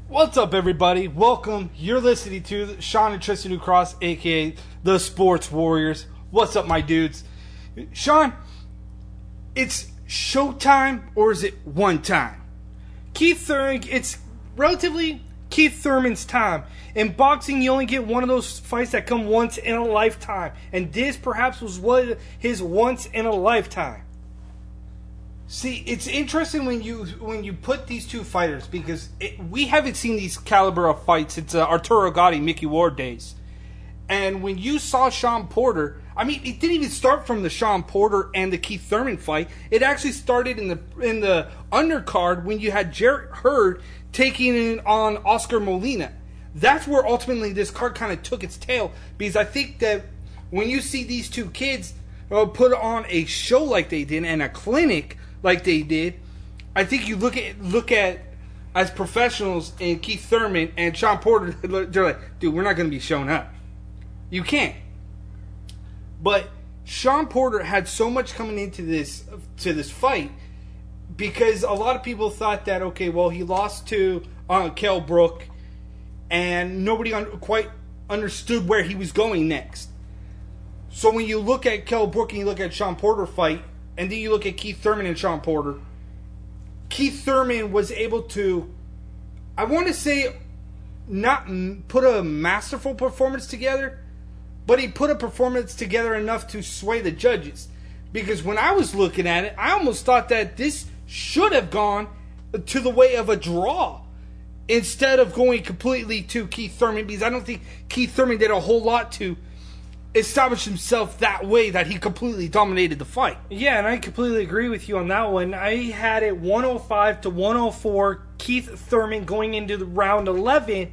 What's up, everybody? Welcome. You're listening to Sean and Tristan New Cross, aka the Sports Warriors. What's up, my dudes? Sean, it's showtime or is it one time? It's relatively Keith Thurman's time. In boxing, you only get one of those fights that come once in a lifetime, and this perhaps was his once in a lifetime. See, it's interesting when you put these two fighters, because we haven't seen these caliber of fights since Arturo Gatti, Mickey Ward days. And when you saw Sean Porter, I mean, it didn't even start from the Sean Porter and the Keith Thurman fight. It actually started in the undercard when you had Jarrett Hurd taking in on Oscar Molina. That's where ultimately this card kind of took its tail, because I think that when you see these two kids put on a show like they did and a clinic like they did, I think you look at as professionals in Keith Thurman and Sean Porter, they're like, dude, we're not going to be showing up. You can't. But Sean Porter had so much coming into this fight, because a lot of people thought that, okay, well, he lost to Kell Brook, and nobody quite understood where he was going next. So when you look at Kell Brook and you look at Sean Porter fight, and then you look at Keith Thurman and Sean Porter, Keith Thurman was able to, I want to say, not put a masterful performance together, but he put a performance together enough to sway the judges. Because when I was looking at it, I almost thought that this should have gone to the way of a draw instead of going completely to Keith Thurman, because I don't think Keith Thurman did a whole lot to establish himself that way that he completely dominated the fight. Yeah, and I completely agree with you on that one. I had it 105 to 104, Keith Thurman going into the round 11,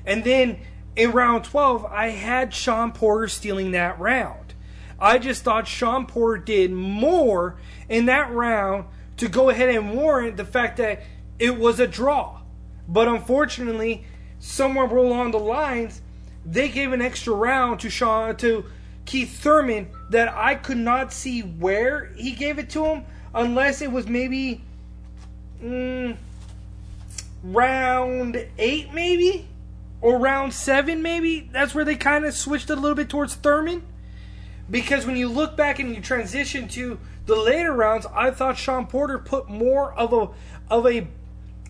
and then in round 12, I had Sean Porter stealing that round. I just thought Sean Porter did more in that round to go ahead and warrant the fact that it was a draw. But unfortunately, somewhere along the lines, they gave an extra round to Keith Thurman that I could not see where he gave it to him, unless it was maybe round 8 maybe, or round 7 maybe. That's where they kind of switched it a little bit towards Thurman. Because when you look back and you transition to the later rounds, I thought Sean Porter put more of a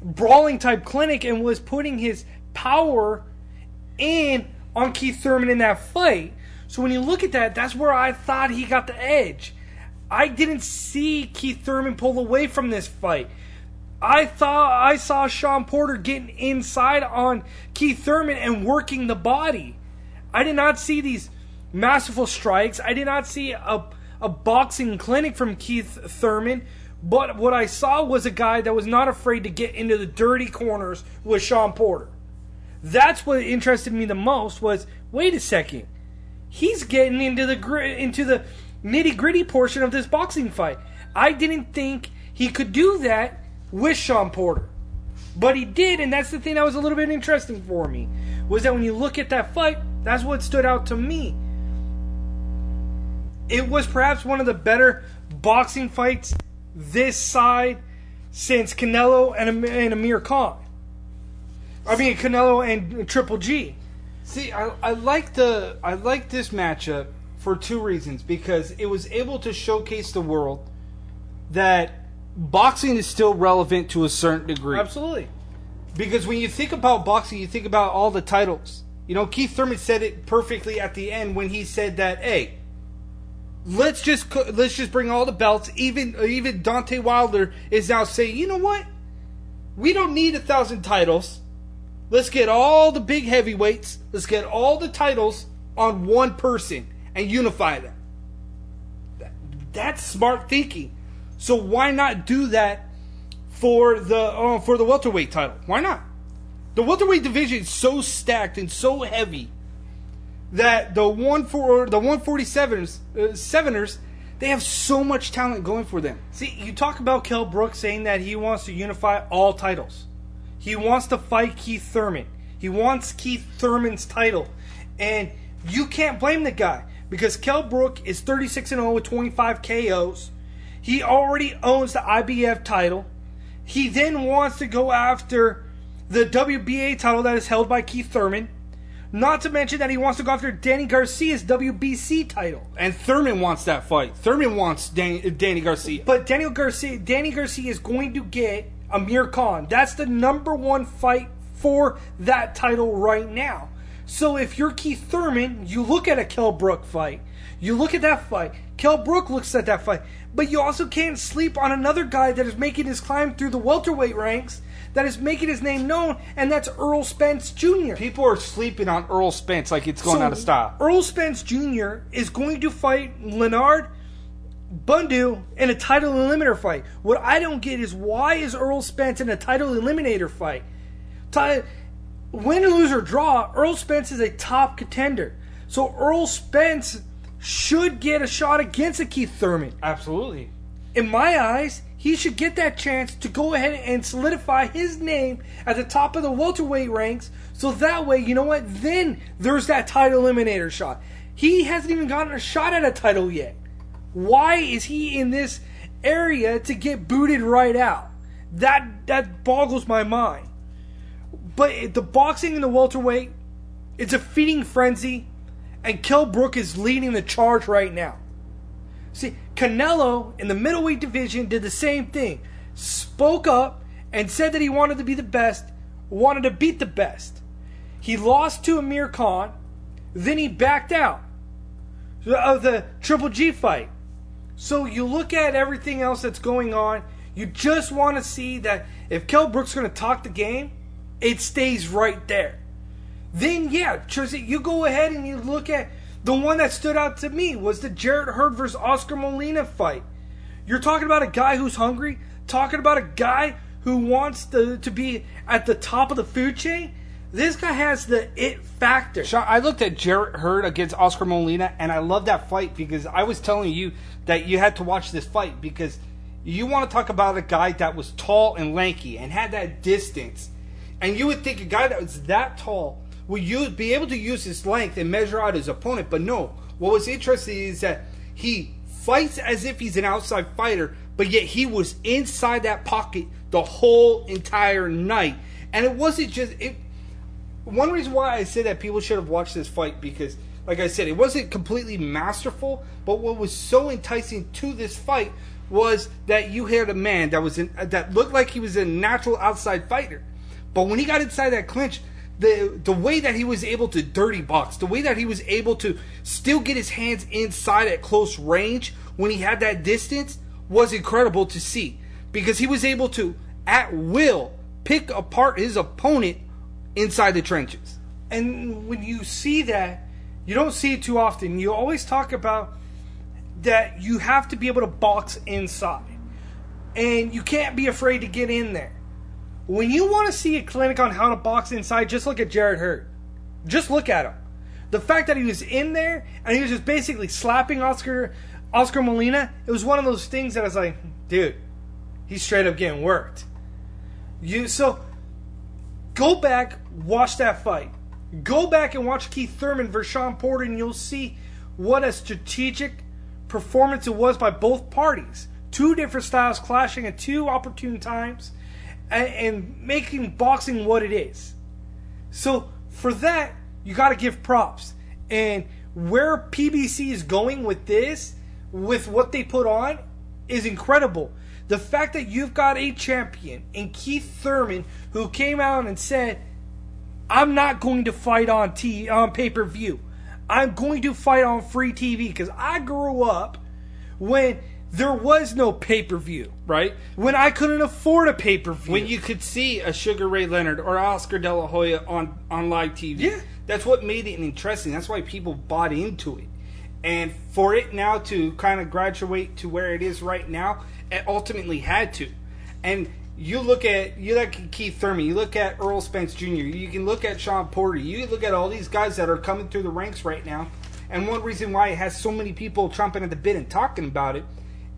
brawling type clinic and was putting his power in on Keith Thurman in that fight. So when you look at that, that's where I thought he got the edge. I didn't see Keith Thurman pull away from this fight. I thought I saw Sean Porter getting inside on Keith Thurman and working the body. I did not see these masterful strikes. I did not see a boxing clinic from Keith Thurman. But what I saw was a guy that was not afraid to get into the dirty corners with Sean Porter. That's what interested me the most was, wait a second, he's getting into the nitty-gritty portion of this boxing fight. I didn't think he could do that with Sean Porter. But he did, and that's the thing that was a little bit interesting for me, was that when you look at that fight, that's what stood out to me. It was perhaps one of the better boxing fights this side since Canelo and Amir Khan. I mean, Canelo and Triple G. See, I like this matchup for two reasons. Because it was able to showcase the world that boxing is still relevant to a certain degree. Absolutely. Because when you think about boxing, you think about all the titles. You know, Keith Thurman said it perfectly at the end when he said that, hey, let's just bring all the belts. Even Deontay Wilder is now saying, you know what? We don't need 1,000 titles. Let's get all the big heavyweights. Let's get all the titles on one person and unify them. That's smart thinking. So why not do that for the welterweight title? Why not? The welterweight division is so stacked and so heavy that the 147ers, they have so much talent going for them. See, you talk about Kell Brook saying that he wants to unify all titles. He wants to fight Keith Thurman. He wants Keith Thurman's title. And you can't blame the guy, because Kell Brook is 36-0 with 25 KOs. He already owns the IBF title. He then wants to go after the WBA title that is held by Keith Thurman. Not to mention that he wants to go after Danny Garcia's WBC title. And Thurman wants that fight. Thurman wants Danny Garcia. But Danny Garcia is going to get Amir Khan. That's the number one fight for that title right now. So if you're Keith Thurman, you look at a Kell Brook fight. You look at that fight. Kell Brook looks at that fight. But you also can't sleep on another guy that is making his climb through the welterweight ranks, that is making his name known, and that's Earl Spence Jr. People are sleeping on Earl Spence like it's going out of style. Earl Spence Jr. is going to fight Leonard Bundu in a title eliminator fight. What I don't get is, why is Earl Spence in a title eliminator fight? Win, lose, or draw, Earl Spence is a top contender. So Earl Spence should get a shot against a Keith Thurman. Absolutely. In my eyes, he should get that chance to go ahead and solidify his name at the top of the welterweight ranks, so that way, you know what, then there's that title eliminator shot. He hasn't even gotten a shot at a title yet. Why is he in this area to get booted right out? That boggles my mind. But the boxing in the welterweight, it's a feeding frenzy, and Kell Brook is leading the charge right now. See, Canelo in the middleweight division did the same thing. Spoke up and said that he wanted to be the best, wanted to beat the best. He lost to Amir Khan, then he backed out of the Triple G fight. So you look at everything else that's going on, you just want to see that if Kell Brook's going to talk the game, it stays right there. Then, yeah, you go ahead and you look at the one that stood out to me was the Jarrett Hurd versus Oscar Molina fight. You're talking about a guy who's hungry, talking about a guy who wants to be at the top of the food chain. This guy has the it factor. Sean, I looked at Jarrett Hurd against Oscar Molina, and I love that fight because I was telling you that you had to watch this fight because you want to talk about a guy that was tall and lanky and had that distance. And you would think a guy that was that tall would be able to use his length and measure out his opponent. But no, what was interesting is that he fights as if he's an outside fighter, but yet he was inside that pocket the whole entire night. And it wasn't just... One reason why I say that people should have watched this fight, because, like I said, it wasn't completely masterful, but what was so enticing to this fight was that you had a man that looked like he was a natural outside fighter. But when he got inside that clinch, the way that he was able to dirty box, the way that he was able to still get his hands inside at close range when he had that distance was incredible to see. Because he was able to, at will, pick apart his opponent inside the trenches. And when you see that, you don't see it too often. You always talk about that you have to be able to box inside. And you can't be afraid to get in there. When you want to see a clinic on how to box inside, just look at Jarrett Hurd. Just look at him. The fact that he was in there and he was just basically slapping Oscar Molina, it was one of those things that I was like, dude, he's straight up getting worked. So go back, watch that fight. Go back and watch Keith Thurman versus Sean Porter, and you'll see what a strategic performance it was by both parties. Two different styles clashing at two opportune times, and making boxing what it is. So for that, you got to give props. And where PBC is going with this, with what they put on, is incredible. The fact that you've got a champion in Keith Thurman who came out and said, I'm not going to fight on pay-per-view. I'm going to fight on free TV, because I grew up when there was no pay-per-view. Right? When I couldn't afford a pay-per-view. When you could see a Sugar Ray Leonard or Oscar De La Hoya on live TV. Yeah. That's what made it interesting. That's why people bought into it. And for it now to kind of graduate to where it is right now, it ultimately had to. And you look at Keith Thurman, you look at Earl Spence Jr., you can look at Sean Porter, you look at all these guys that are coming through the ranks right now. And one reason why it has so many people chomping at the bit and talking about it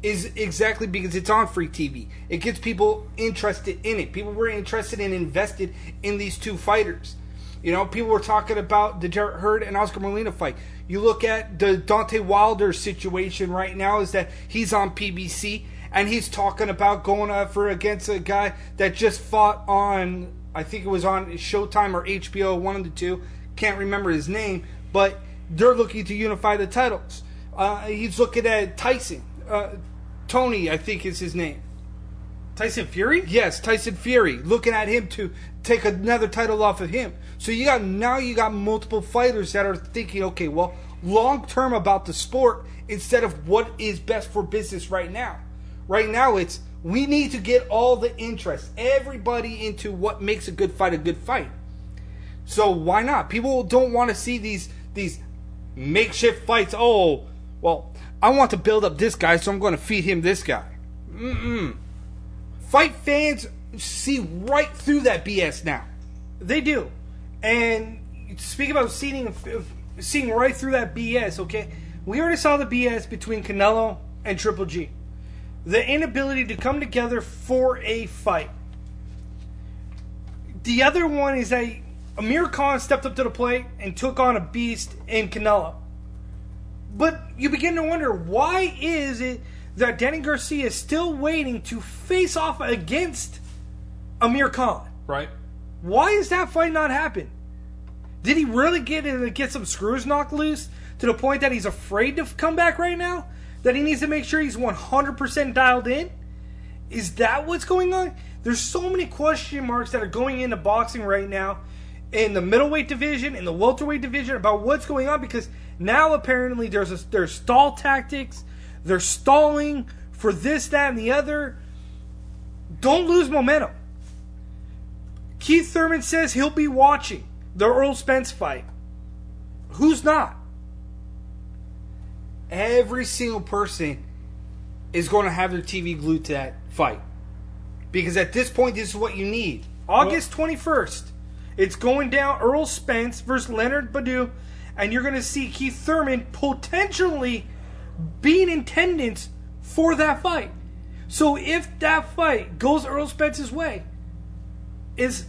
is exactly because it's on free TV. It gets people interested in it. People were interested and invested in these two fighters. You know, people were talking about the Jarrett Hurd and Oscar Molina fight. You look at the Deontay Wilder situation right now, is that he's on PBC and he's talking about going against a guy that just fought on I think it was on Showtime or HBO, one of the two. Can't remember his name, but they're looking to unify the titles. He's looking at Tyson. Tony, I think is his name. Tyson Fury? Yes, Tyson Fury. Looking at him to take another title off of him. So you got multiple fighters that are thinking, okay, well, long term about the sport instead of what is best for business right now. Right now, it's we need to get all the interest, everybody into what makes a good fight a good fight. So why not? People don't want to see these makeshift fights. Oh, well, I want to build up this guy, so I'm going to feed him this guy. Fight fans see right through that BS now. They do. And speaking about seeing right through that BS, okay? We already saw the BS between Canelo and Triple G. The inability to come together for a fight. The other one is that Amir Khan stepped up to the plate and took on a beast in Canelo. But you begin to wonder, why is it that Danny Garcia is still waiting to face off against Amir Khan? Right. Why is that fight not happen? Did he really get some screws knocked loose to the point that he's afraid to come back right now? That he needs to make sure he's 100% dialed in? Is that what's going on? There's so many question marks that are going into boxing right now in the middleweight division, in the welterweight division, about what's going on, because now apparently there's stall tactics. They're stalling for this, that, and the other. Don't lose momentum. Keith Thurman says he'll be watching the Earl Spence fight. Who's not? Every single person is going to have their TV glued to that fight. Because at this point, this is what you need. August 21st. It's going down, Earl Spence versus Leonard Badu. And you're going to see Keith Thurman potentially be in attendance for that fight. So if that fight goes Earl Spence's way, is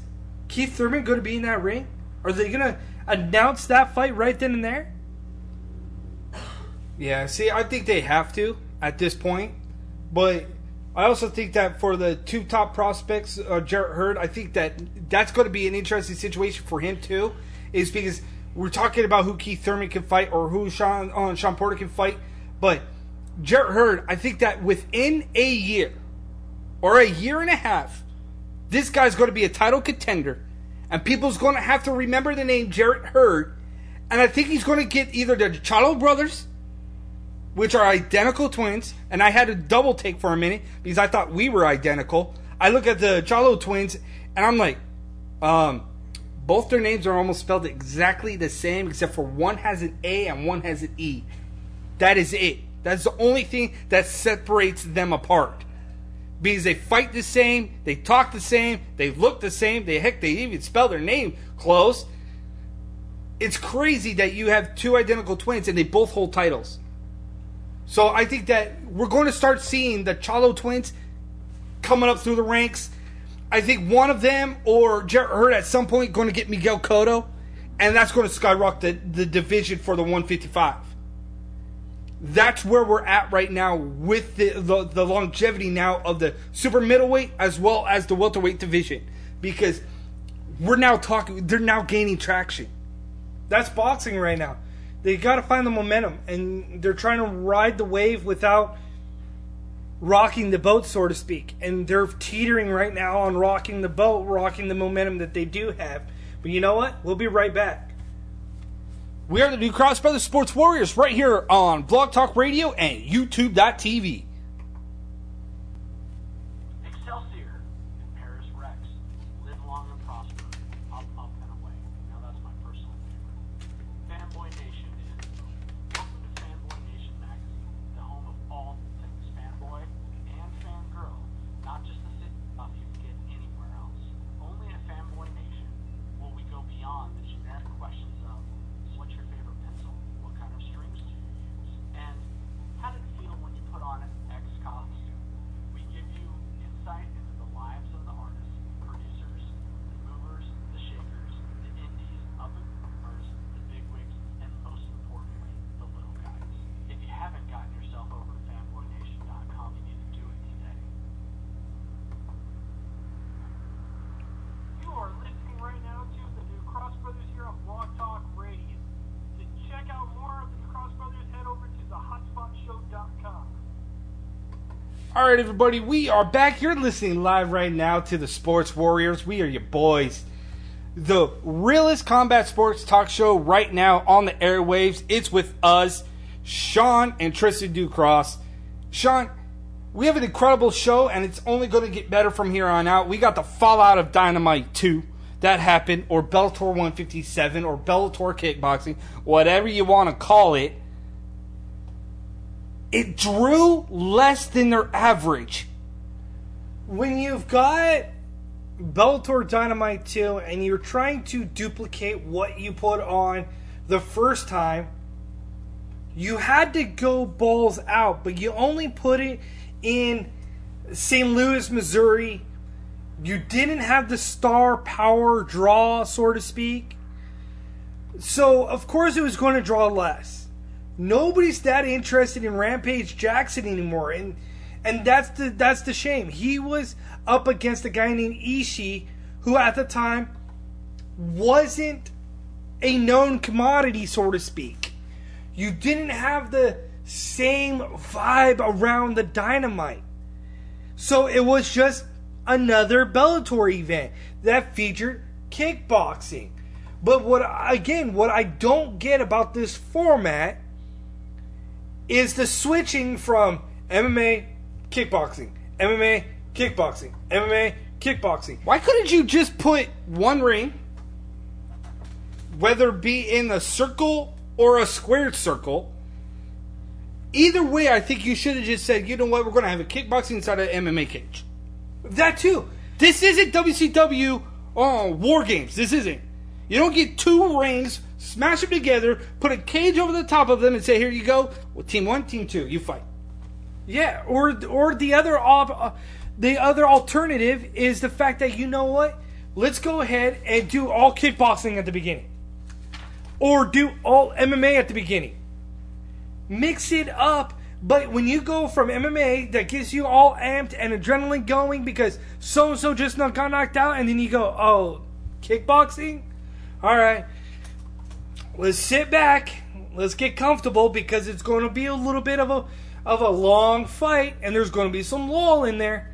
Keith Thurman going to be in that ring? Are they going to announce that fight right then and there? Yeah, see, I think they have to at this point. But I also think that for the two top prospects, Jarrett Hurd, I think that's going to be an interesting situation for him too. Is because we're talking about who Keith Thurman can fight or who Sean Porter can fight. But Jarrett Hurd, I think that within a year or a year and a half, this guy's going to be a title contender. And people's going to have to remember the name Jarrett Hurd. And I think he's going to get either the Chalo brothers, which are identical twins. And I had a double take for a minute because I thought we were identical. I look at the Chalo twins and I'm like, both their names are almost spelled exactly the same, except for one has an A and one has an E. That is it. That's the only thing that separates them apart. Because they fight the same, they talk the same, they look the same, they even spell their name close. It's crazy that you have two identical twins and they both hold titles. So I think that we're going to start seeing the Chalo twins coming up through the ranks. I think one of them or Jarrett Hurd at some point going to get Miguel Cotto, and that's going to skyrocket the division for the 155. That's where we're at right now with the longevity now of the super middleweight as well as the welterweight division, because they're now gaining traction. That's boxing right now. They got to find the momentum, and they're trying to ride the wave without rocking the boat, so to speak. And they're teetering right now on rocking the boat, rocking the momentum that they do have. But you know what? We'll be right back. We are the New Cross Brothers Sports Warriors right here on Blog Talk Radio and YouTube.tv. Excelsior in Paris Rex. Live long and prosper. Up, up, and away. Now that's my personal favorite. Fanboy Nation is welcome to Fanboy Nation magazine, the home of all things fanboy and fangirl. Not just the sit stuff you can get anywhere else. Only at Fanboy Nation will we go beyond the generic questions of what's your favorite pencil? What kind of strings do you use? And how did it feel when you put on All right, everybody, we are back. You're listening live right now to the Sports Warriors. We are your boys. The realest combat sports talk show right now on the airwaves. It's with us, Sean and Tristan Ducross. Sean, we have an incredible show, and it's only going to get better from here on out. We got the fallout of Dynamite 2 that happened, or Bellator 157, or Bellator Kickboxing, whatever you want to call it. It drew less than their average. When you've got Bellator Dynamite 2 and you're trying to duplicate what you put on the first time, you had to go balls out, but you only put it in St. Louis, Missouri. You didn't have the star power draw, so to speak. So, of course, it was going to draw less. Nobody's that interested in Rampage Jackson anymore, and that's the shame. He was up against a guy named Ishii, who at the time wasn't a known commodity, so to speak. You didn't have the same vibe around the Dynamite. So it was just another Bellator event that featured kickboxing. But what I don't get about this format is the switching from MMA, kickboxing, MMA, kickboxing, MMA, kickboxing. Why couldn't you just put one ring, whether it be in a circle or a squared circle? Either way, I think you should have just said, you know what, we're going to have a kickboxing inside of an MMA cage. That too. This isn't WCW War Games. This isn't. You don't get two rings, smash them together, put a cage over the top of them, and say, here you go. Well, team 1, team 2, you fight. Yeah, or the other alternative is the fact that, you know what? Let's go ahead and do all kickboxing at the beginning. Or do all MMA at the beginning. Mix it up, but when you go from MMA, that gets you all amped and adrenaline going because so-and-so just got knocked out, and then you go, oh, kickboxing? All right, let's sit back. Let's get comfortable because it's going to be a little bit of a long fight, and there's going to be some lull in there.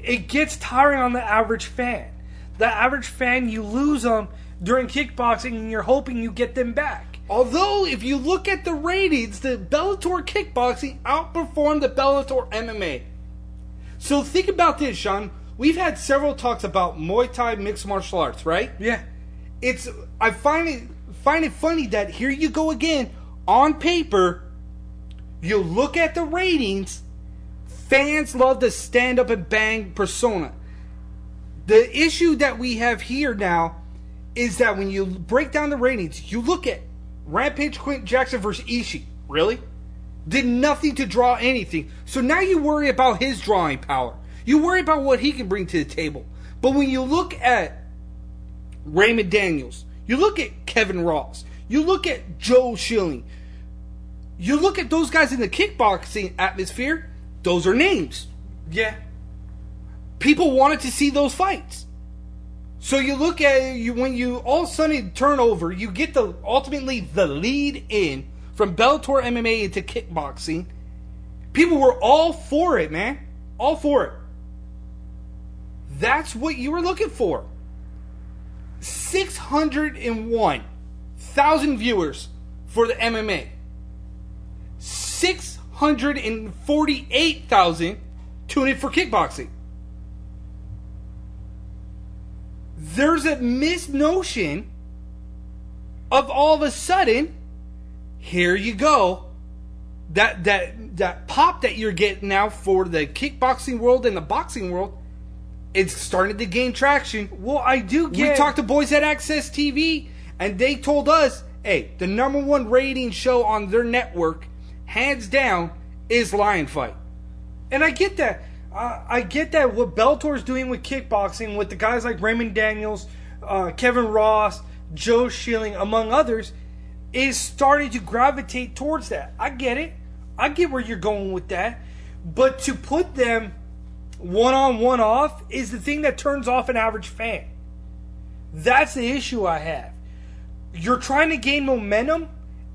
It gets tiring on the average fan. The average fan, you lose them during kickboxing, and you're hoping you get them back. Although, if you look at the ratings, the Bellator Kickboxing outperformed the Bellator MMA. So think about this, Sean. We've had several talks about Muay Thai mixed martial arts, right? Yeah. I find it funny that here you go again, on paper, you look at the ratings, fans love the stand up and bang persona. The issue that we have here now is that when you break down the ratings, you look at Rampage Quentin Jackson versus Ishii. Really? Did nothing to draw anything. So now you worry about his drawing power. You worry about what he can bring to the table. But when you look at Raymond Daniels, you look at Kevin Ross, you look at Joe Schilling, you look at those guys in the kickboxing atmosphere, those are names. Yeah. People wanted to see those fights. So you look at when you all of a sudden turn over, you get ultimately the lead in from Bellator MMA into kickboxing. People were all for it, man. All for it. That's what you were looking for. 601,000 viewers for the MMA. 648,000 tune in for kickboxing. There's a misnotion of all of a sudden, here you go, that pop that you're getting now for the kickboxing world and the boxing world, it's starting to gain traction. Well, I do get... We talked to boys at Access TV, and they told us, hey, the number one rating show on their network, hands down, is Lion Fight. And I get that. I get that what Bellator's doing with kickboxing, with the guys like Raymond Daniels, Kevin Ross, Joe Schilling, among others, is starting to gravitate towards that. I get it. I get where you're going with that. But to put them one-on, one-off is the thing that turns off an average fan. That's the issue I have. You're trying to gain momentum,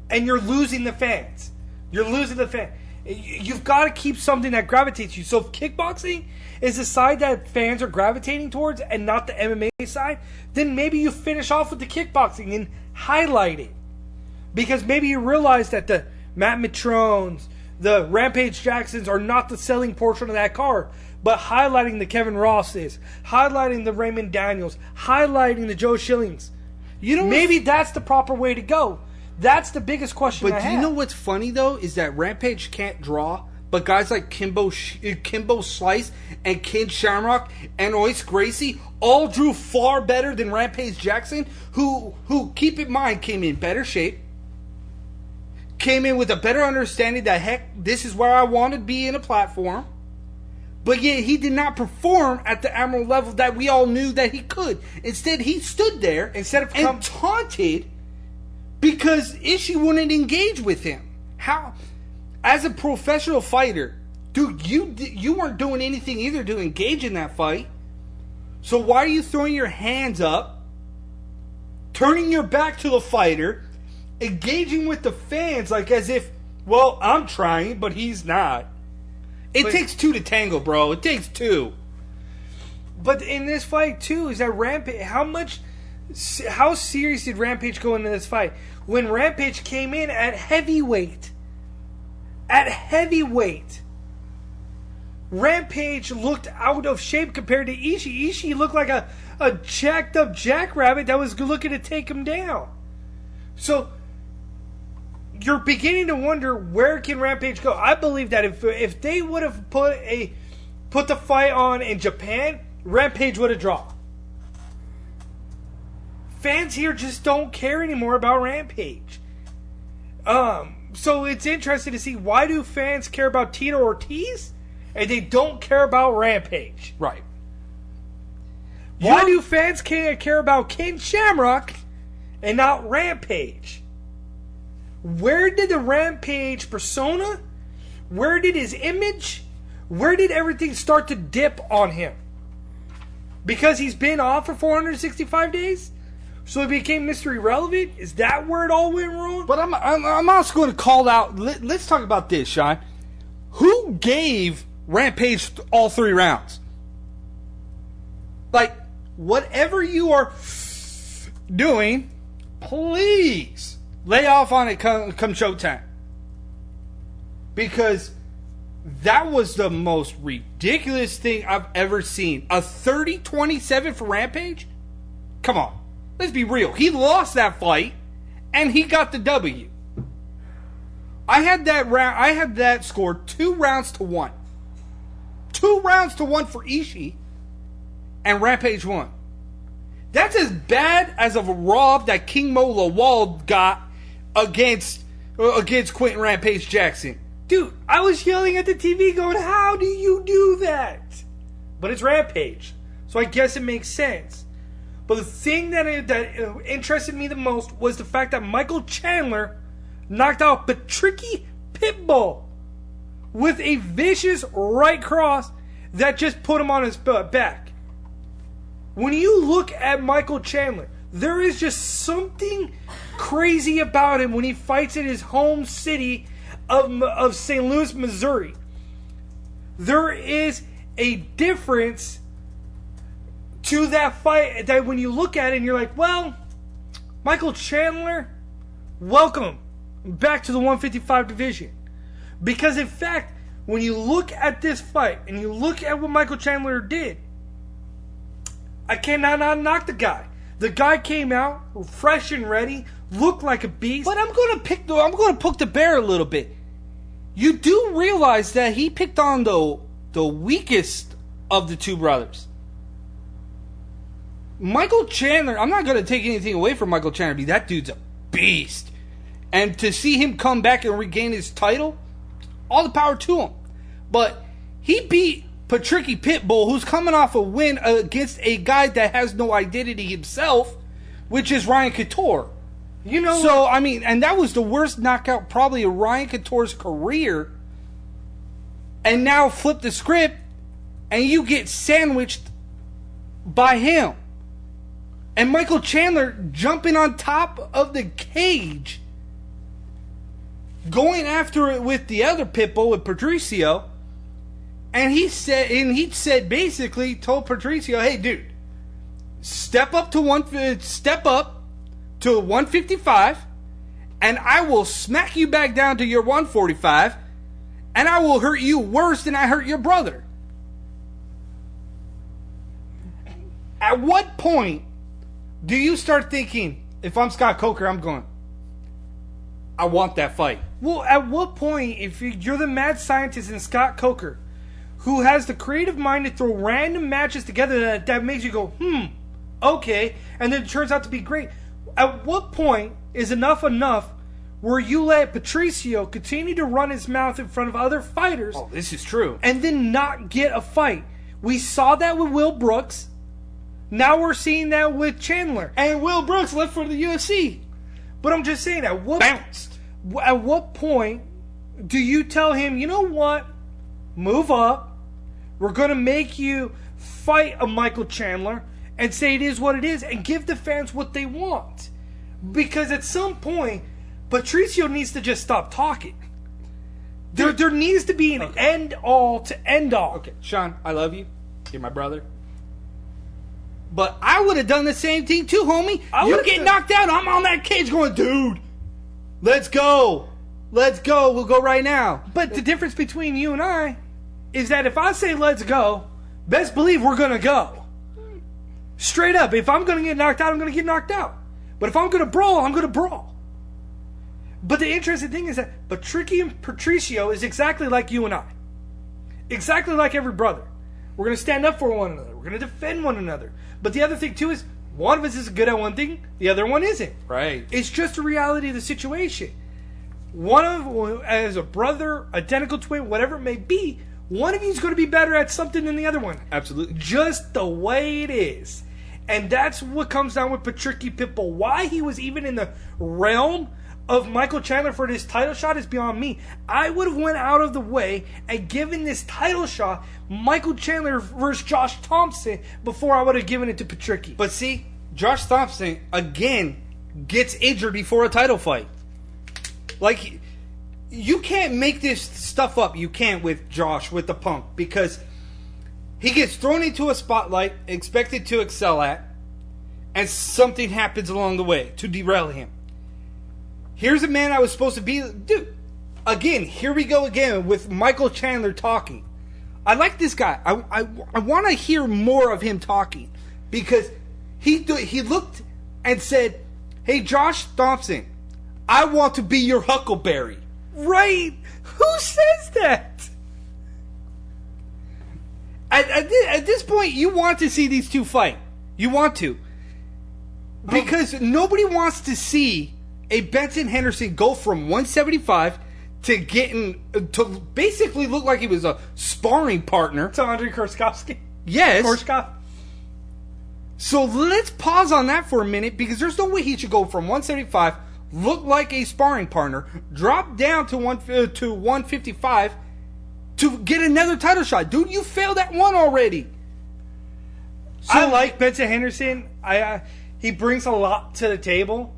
and you're losing the fans. You're losing the fan. You've got to keep something that gravitates you. So if kickboxing is the side that fans are gravitating towards and not the MMA side, then maybe you finish off with the kickboxing and highlight it. Because maybe you realize that the Matt Mitrones, the Rampage Jacksons are not the selling portion of that card, but highlighting the Kevin Rosses, highlighting the Raymond Daniels, highlighting the Joe Schillings. Maybe that's the proper way to go. That's the biggest question I have. But do you know what's funny, though, is that Rampage can't draw, but guys like Kimbo Slice and Ken Shamrock and Royce Gracie all drew far better than Rampage Jackson, who keep in mind, came in better shape, came in with a better understanding that, heck, this is where I want to be in a platform, but yet he did not perform at the Admiral level that we all knew that he could. Instead, he stood there and taunted because Ishii wouldn't engage with him. How, as a professional fighter, dude, you weren't doing anything either to engage in that fight. So why are you throwing your hands up, turning your back to the fighter, engaging with the fans like as if, well, I'm trying, but he's not. It takes two to tango, bro. It takes two. But in this fight, too, is that Rampage... How serious did Rampage go into this fight? When Rampage came in at heavyweight. Rampage looked out of shape compared to Ishii. Ishii looked like a jacked up jackrabbit that was looking to take him down. So... you're beginning to wonder, where can Rampage go? I believe that if they would have put the fight on in Japan, Rampage would have drawn. Fans here just don't care anymore about Rampage. So it's interesting to see, why do fans care about Tito Ortiz and they don't care about Rampage? Right. Why do fans care about Ken Shamrock and not Rampage? Where did the Rampage persona, where did his image, where did everything start to dip on him? Because he's been off for 465 days? So he became Mr. Irrelevant? Is that where it all went wrong? But I'm also going to call out, let's talk about this, Sean. Who gave Rampage all 3 rounds? Like, whatever you are doing, please lay off on it come showtime. Because that was the most ridiculous thing I've ever seen. A 30-27 for Rampage? Come on. Let's be real. He lost that fight, and he got the W. I had that score 2 rounds to 1. 2 rounds to 1 for Ishii, and Rampage won. That's as bad as of a rob that King Mo Lawal got against Quentin Rampage Jackson. Dude, I was yelling at the TV going, how do you do that? But it's Rampage, so I guess it makes sense. But the thing that interested me the most was the fact that Michael Chandler knocked out Patricky Pitbull with a vicious right cross that just put him on his back. When you look at Michael Chandler, there is just something crazy about him when he fights in his home city of St. Louis, Missouri. There is a difference to that fight that when you look at it and you're like, well, Michael Chandler, welcome back to the 155 division. Because in fact, when you look at this fight and you look at what Michael Chandler did, I cannot knock the guy. The guy came out fresh and ready, looked like a beast. But I'm going to poke the bear a little bit. You do realize that he picked on the weakest of the 2 brothers. Michael Chandler, I'm not going to take anything away from Michael Chandler, but that dude's a beast. And to see him come back and regain his title, all the power to him. But he beat Patricky Pitbull, who's coming off a win against a guy that has no identity himself, which is Ryan Couture. You know, so, I mean, and that was the worst knockout probably of Ryan Couture's career. And now flip the script, and you get sandwiched by him. And Michael Chandler jumping on top of the cage going after it with the other pitbull, with Patricio. And he said basically, told Patricio, hey, dude, step up to 155, and I will smack you back down to your 145, and I will hurt you worse than I hurt your brother. At what point do you start thinking, if I'm Scott Coker, I'm going, I want that fight? Well, at what point, if you're the mad scientist in Scott Coker, who has the creative mind to throw random matches together that makes you go, okay, and then it turns out to be great, at what point is enough where you let Patricio continue to run his mouth in front of other fighters? Oh, this is true. And then not get a fight? We saw that with Will Brooks. Now we're seeing that with Chandler. And Will Brooks left for the UFC. But I'm just saying, Bounced. At what point do you tell him, you know what? Move up. We're going to make you fight a Michael Chandler and say it is what it is and give the fans what they want. Because at some point, Patricio needs to just stop talking. There needs to be an end all to end all. Okay, Sean, I love you. You're my brother. But I would have done the same thing too, homie. You get knocked out, I'm on that cage going, dude, let's go. Let's go. We'll go right now. But the difference between you and I is that if I say let's go, best believe we're going to go. Straight up. If I'm going to get knocked out, I'm going to get knocked out. But if I'm going to brawl, I'm going to brawl. But the interesting thing is that Patricio is exactly like you and I. Exactly like every brother. We're going to stand up for one another. We're going to defend one another. But the other thing, too, is one of us is good at one thing, the other one isn't. Right. It's just a reality of the situation. As a brother, identical twin, whatever it may be, one of you is going to be better at something than the other one. Absolutely. Just the way it is. And that's what comes down with Patricky Pitbull. Why he was even in the realm of Michael Chandler for this title shot is beyond me. I would have went out of the way and given this title shot Michael Chandler versus Josh Thompson before I would have given it to Patricky. But see, Josh Thompson, again, gets injured before a title fight. Like, you can't make this stuff up. You can't with Josh, with the punk, because he gets thrown into a spotlight, expected to excel at, and something happens along the way to derail him. Here's a man I was supposed to be. Dude, again, here we go again with Michael Chandler talking. I like this guy. I want to hear more of him talking, because he looked and said, hey, Josh Thompson, I want to be your Huckleberry. Right? Who says that? At this point, you want to see these two fight. You want to. Because nobody wants to see a Benson Henderson go from 175 to getting to basically look like he was a sparring partner to Andrei Korskowski. Yes. Korskov. So let's pause on that for a minute, because there's no way he should go from 175, look like a sparring partner, drop down to 155 to get another title shot. Dude, you failed at one already. So, I like Benson Henderson. He brings a lot to the table.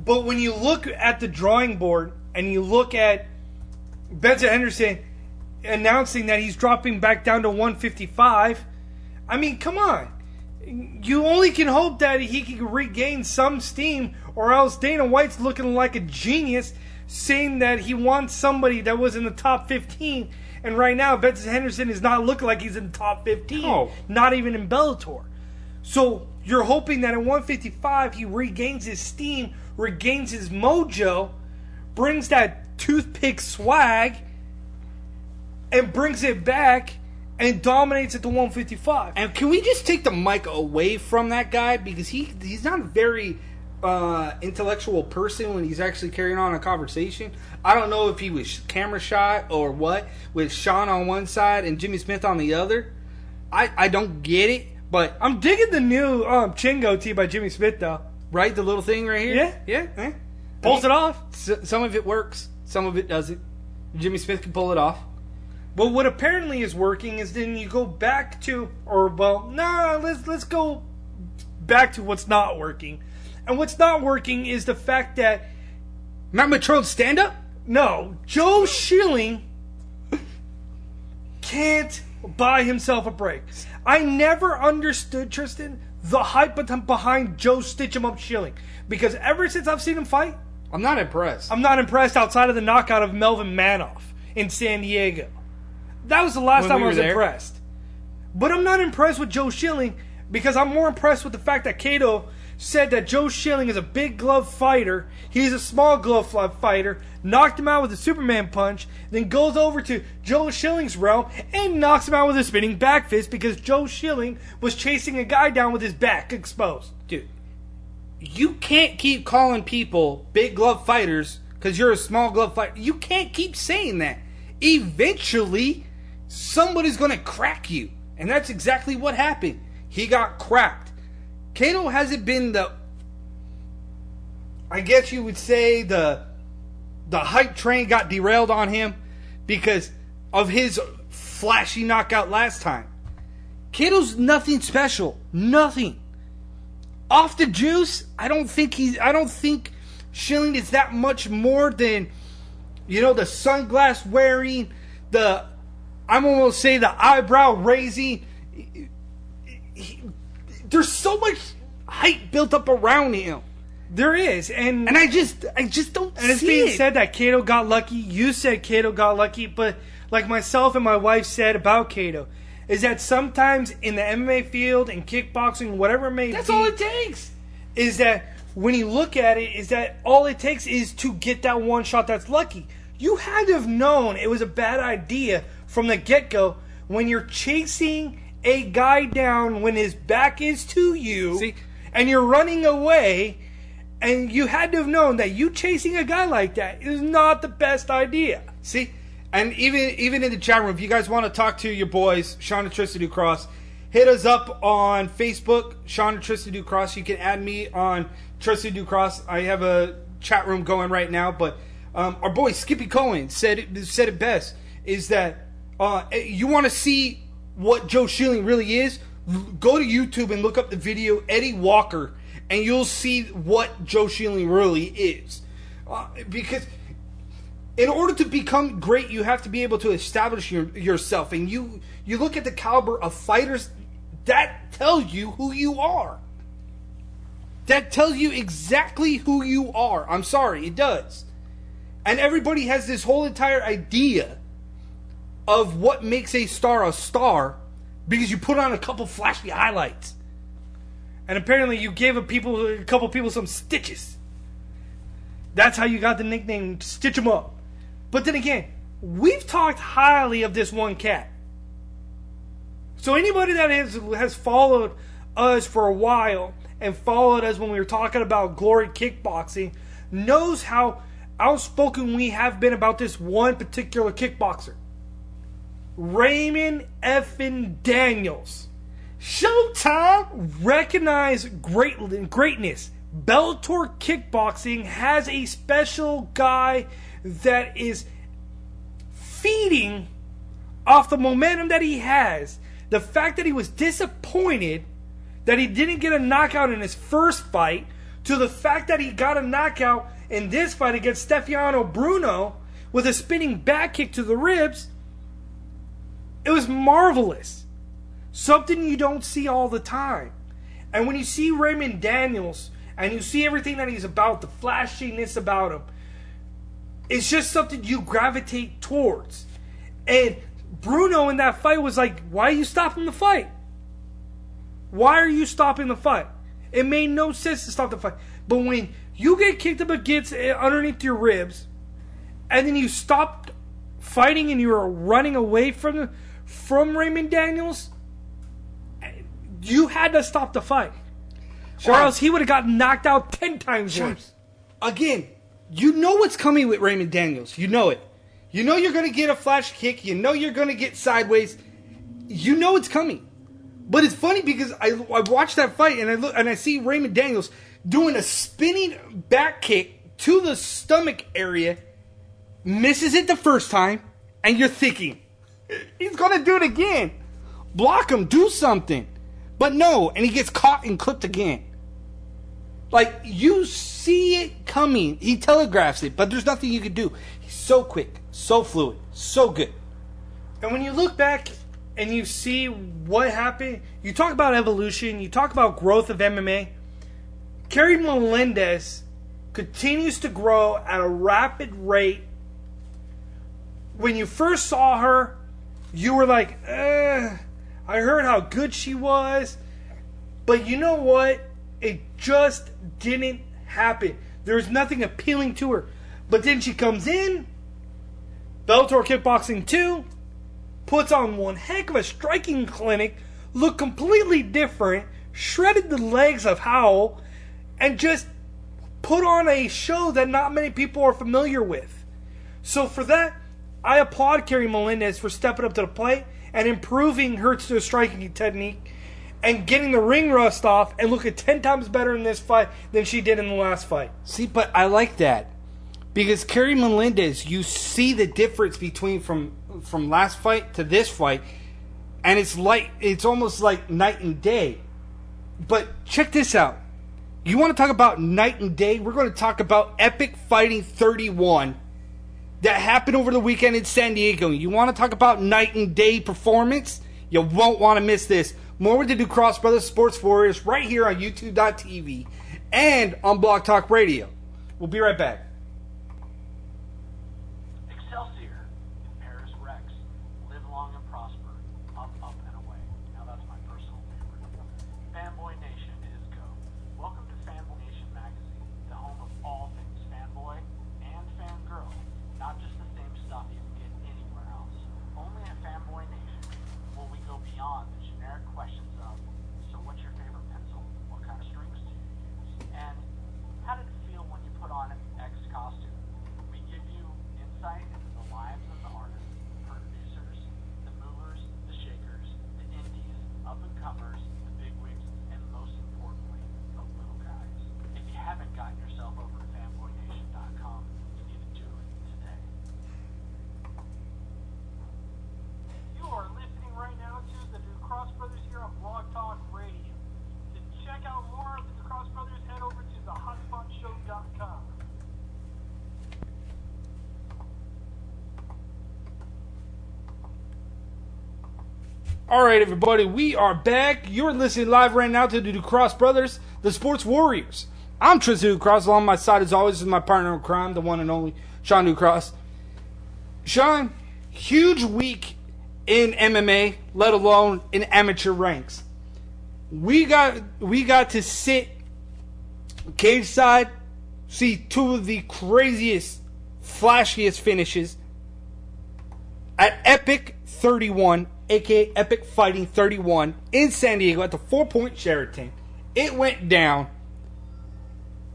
But when you look at the drawing board and you look at Benson Henderson announcing that he's dropping back down to 155, I mean, come on. You only can hope that he can regain some steam, or else Dana White's looking like a genius saying that he wants somebody that was in the top 15. And right now, Benson Henderson is not looking like he's in the top 15. Oh. Not even in Bellator. So you're hoping that at 155 he regains his steam, regains his mojo, brings that toothpick swag, and brings it back and dominates at the 155. And can we just take the mic away from that guy? Because he's not a very intellectual person when he's actually carrying on a conversation. I don't know if he was camera shy or what, with Sean on one side and Jimmy Smith on the other. I don't get it, but I'm digging the new Chingo tee by Jimmy Smith, though. Right, the little thing right here? Yeah. Pulls it off. Some of it works, some of it doesn't. Jimmy Smith can pull it off. But what apparently is working is then you go back to, let's go back to what's not working. And what's not working is the fact that Matt Matrone's stand-up? No, Joe Schilling can't buy himself a break. I never understood, Tristan, the hype behind Joe Stitch-em-up Schilling. Because ever since I've seen him fight, I'm not impressed. I'm not impressed outside of the knockout of Melvin Manoff in San Diego. That was the last time I was impressed. But I'm not impressed with Joe Schilling because I'm more impressed with the fact that Cato said that Joe Schilling is a big glove fighter. He's a small glove fighter. Knocked him out with a Superman punch. Then goes over to Joe Schilling's realm and knocks him out with a spinning back fist because Joe Schilling was chasing a guy down with his back exposed. Dude, you can't keep calling people big glove fighters because you're a small glove fighter. You can't keep saying that. Eventually, somebody's going to crack you. And that's exactly what happened. He got cracked. Cato hasn't been the, I guess you would say, the hype train got derailed on him because of his flashy knockout last time. Cato's nothing special. Nothing. Off the juice, I don't think Schilling is that much more than, the sunglass wearing, I'm almost say the eyebrow raising. There's so much hype built up around him. There is, and I just don't see it. And it's being said that Cato got lucky. You said Cato got lucky, but like myself and my wife said about Cato, is that sometimes in the MMA field, in kickboxing, whatever it may be, that's all it takes. Is that when you look at it, is that all it takes is to get that one shot that's lucky. You had to have known it was a bad idea from the get-go when you're chasing a guy down when his back is to you and you're running away, and you had to have known that you chasing a guy like that is not the best idea. See? And even in the chat room, if you guys want to talk to your boys, Sean and Tristan Ducross, hit us up on Facebook, Sean and Tristan Ducross. You can add me on Tristan Ducross. I have a chat room going right now, but our boy Skippy Cohen said it best, is that you want to see what Joe Schilling really is, go to YouTube and look up the video Eddie Walker, and you'll see what Joe Schilling really is. Because in order to become great, you have to be able to establish yourself. And you look at the caliber of fighters, that tells you who you are. That tells you exactly who you are. I'm sorry, it does. And everybody has this whole entire idea of what makes a star because you put on a couple flashy highlights. And apparently you gave a couple people some stitches. That's how you got the nickname Stitch 'em Up. But then again, we've talked highly of this one cat. So anybody that has followed us for a while and followed us when we were talking about Glory Kickboxing knows how outspoken we have been about this one particular kickboxer. Raymond effing Daniels. Showtime! Recognize greatness. Bellator Kickboxing has a special guy that is feeding off the momentum that he has. The fact that he was disappointed that he didn't get a knockout in his first fight, to the fact that he got a knockout in this fight against Stefano Bruno with a spinning back kick to the ribs. It was marvelous. Something you don't see all the time. And when you see Raymond Daniels and you see everything that he's about, the flashiness about him, it's just something you gravitate towards. And Bruno in that fight was like, why are you stopping the fight? Why are you stopping the fight? It made no sense to stop the fight. But when you get kicked up against underneath your ribs, and then you stopped fighting and you were running away from Raymond Daniels, you had to stop the fight. Or else he would have gotten knocked out 10 times worse. Again, you know what's coming with Raymond Daniels. You know it. You know you're going to get a flash kick. You know you're going to get sideways. You know it's coming. But it's funny because I watched that fight and I see Raymond Daniels doing a spinning back kick to the stomach area, misses it the first time, and you're thinking, he's going to do it again. Block him, do something. But no, and he gets caught and clipped again. Like, you see it coming. He telegraphs it, but there's nothing you can do. He's so quick, so fluid, so good. And when you look back and you see what happened, you talk about evolution, you talk about growth of MMA. Kerry Melendez continues to grow at a rapid rate. When you first saw her, you were like, I heard how good she was. But you know what? It just didn't happen. There was nothing appealing to her. But then she comes in, Bellator Kickboxing 2, puts on one heck of a striking clinic, looked completely different, shredded the legs of Howell, and just put on a show that not many people are familiar with. So for that, I applaud Kerry Melendez for stepping up to the plate and improving her striking technique and getting the ring rust off and looking 10 times better in this fight than she did in the last fight. See, but I like that. Because Kerry Melendez, you see the difference between from last fight to this fight, and it's almost like night and day. But check this out. You want to talk about night and day? We're going to talk about Epic Fighting 31 that happened over the weekend in San Diego. You want to talk about night and day performance? You won't want to miss this. More with the Ducross Brothers Sports Warriors right here on YouTube.tv and on Blog Talk Radio. We'll be right back. Excelsior in Paris Rex. Live long and prosper. Up, up, and away. Now that's my personal favorite. Fanboy Nation is go. Welcome to Fanboy Nation magazine, the home of all things fanboy and fangirl. Not just the same stuff you can get anywhere else. Only at Fanboy Nation will we go beyond the generic questions of, so what's your favorite pencil? What kind of strings do you use? And how did it feel when you put on X costume? We give you insight into the lives of the artists, producers, the movers, the shakers, the indies, up-and-comers, the bigwigs, and most importantly, the little guys. If you haven't gotten yourself over to fanboynation.com, you need to do it today. You are listening right now to the Ducross Brothers here on Blog Talk Radio. To check out more of the Ducross Brothers, head over to thehotspotshow.com. All right, everybody, we are back. You're listening live right now to the Ducross Brothers, the Sports Warriors. I'm Tristan Ducross. Along my side, as always, is my partner in crime, the one and only Sean Ducross. Sean, huge week in MMA, let alone in amateur ranks. We got to sit cage side, see two of the craziest, flashiest finishes at Epic 31, aka Epic Fighting 31, in San Diego at the 4 Point Sheraton. It went down.